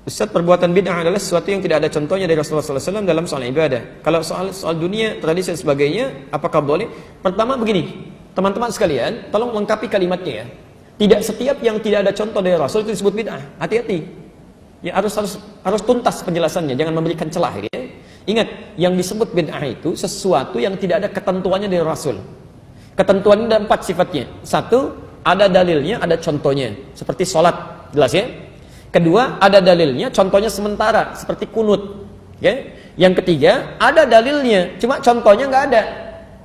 Ustaz, perbuatan bid'ah adalah sesuatu yang tidak ada contohnya dari Rasulullah SAW dalam soal ibadah. Kalau soal dunia, tradisi dan sebagainya, apakah boleh? Pertama begini, teman-teman sekalian, tolong lengkapi kalimatnya ya. Tidak setiap yang tidak ada contoh dari Rasul itu disebut bid'ah. Hati-hati. Ya harus tuntas penjelasannya, jangan memberikan celah ya. Ingat, yang disebut bid'ah itu sesuatu yang tidak ada ketentuannya dari Rasul. Ketentuan ini ada 4 sifatnya. 1, ada dalilnya, ada contohnya. Seperti sholat, jelas ya. Kedua, ada dalilnya, contohnya sementara, seperti kunut. Okay? Yang ketiga, ada dalilnya, cuma contohnya nggak ada.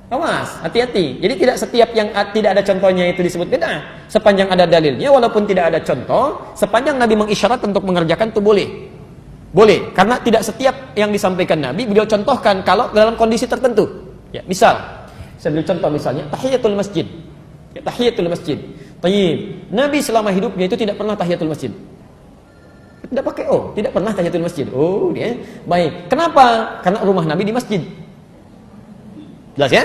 Awas, hati-hati. Jadi tidak setiap yang tidak ada contohnya itu disebut bid'ah. Sepanjang ada dalilnya, walaupun tidak ada contoh, sepanjang Nabi mengisyarat untuk mengerjakan itu boleh. Boleh, karena tidak setiap yang disampaikan Nabi, beliau contohkan kalau dalam kondisi tertentu. Ya, misal, saya beri contoh misalnya, tahiyatul masjid. Ya, tahiyatul masjid. Tayyib. Nabi selama hidupnya itu tidak pernah tahiyatul masjid. Tidak pakai tidak pernah tahiyatul masjid. Dia baik. Kenapa? Karena rumah Nabi di masjid. Jelas ya?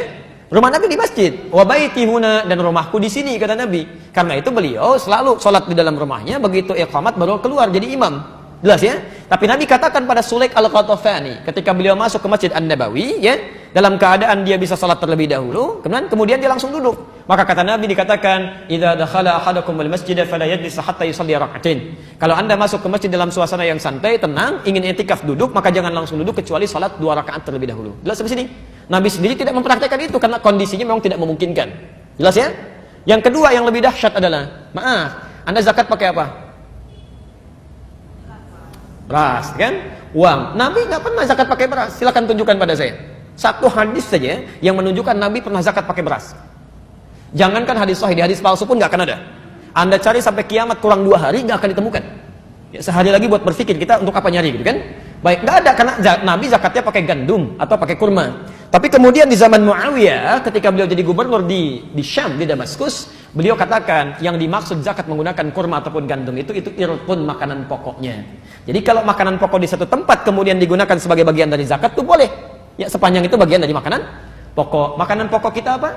Rumah Nabi di masjid. Wa baiti huna, dan rumahku di sini kata Nabi. Karena itu beliau selalu sholat di dalam rumahnya, begitu iqamat baru keluar jadi imam. Jelas ya? Tapi Nabi katakan pada Sulaik al-Qatafani ketika beliau masuk ke Masjid An-Nabawi ya, dalam keadaan dia bisa salat terlebih dahulu, kemudian dia langsung duduk. Maka kata Nabi dikatakan, "Idza dakhala ahadukum al-masjid fala yajlis hatta yusalli rak'atain." Kalau Anda masuk ke masjid dalam suasana yang santai, tenang, ingin i'tikaf duduk, maka jangan langsung duduk kecuali salat 2 rakaat terlebih dahulu. Jelas sampai sini? Nabi sendiri tidak mempraktikkan itu karena kondisinya memang tidak memungkinkan. Jelas ya? Yang kedua yang lebih dahsyat adalah, maaf, Anda zakat pakai apa? Beras, kan? Uang. Nabi nggak pernah zakat pakai beras. Silakan tunjukkan pada saya. Satu hadis saja yang menunjukkan Nabi pernah zakat pakai beras. Jangankan hadis sahih, di hadis palsu pun nggak akan ada. Anda cari sampai kiamat kurang 2 hari nggak akan ditemukan. Ya, sehari lagi buat berpikir kita untuk apa nyari gitu kan? Baik, nggak ada karena Nabi zakatnya pakai gandum atau pakai kurma. Tapi kemudian di zaman Muawiyah ketika beliau jadi gubernur di Syam, di Damaskus, beliau katakan yang dimaksud zakat menggunakan kurma ataupun gandum itu irqun, makanan pokoknya. Jadi kalau makanan pokok di satu tempat kemudian digunakan sebagai bagian dari zakat itu boleh. Ya, sepanjang itu bagian dari makanan pokok. Makanan pokok kita apa?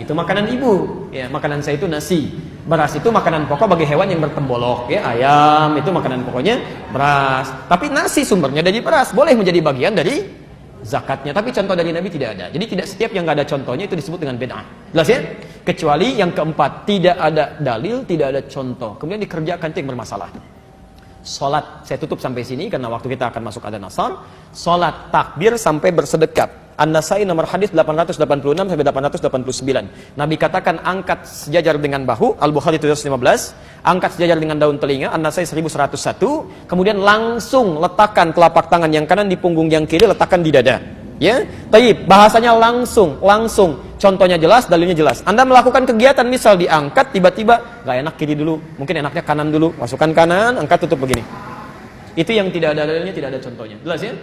Itu makanan ibu. Ya, makanan saya itu nasi. Beras itu makanan pokok bagi hewan yang bertembolok. Ya, ayam itu makanan pokoknya beras. Tapi nasi sumbernya dari beras, boleh menjadi bagian dari zakatnya. Tapi contoh dari Nabi tidak ada. Jadi tidak setiap yang nggak ada contohnya itu disebut dengan bid'ah. Jelas ya? Kecuali yang keempat, tidak ada dalil, tidak ada contoh, kemudian dikerjakan itu yang bermasalah. Salat, saya tutup sampai sini karena waktu kita akan masuk adzan asar. Salat takbir sampai bersedekap. An-Nasai nomor hadis 886 sampai 889. Nabi katakan angkat sejajar dengan bahu, Al-Bukhari 715, angkat sejajar dengan daun telinga, An-Nasai 1101, kemudian langsung letakkan telapak tangan yang kanan di punggung yang kiri, letakkan di dada. Ya, taib, bahasanya langsung. Contohnya jelas, dalilnya jelas. Anda melakukan kegiatan misal diangkat, tiba-tiba nggak enak kiri dulu, mungkin enaknya kanan dulu, masukkan kanan, angkat tutup begini. Itu yang tidak ada dalilnya, tidak ada contohnya. Jelas ya?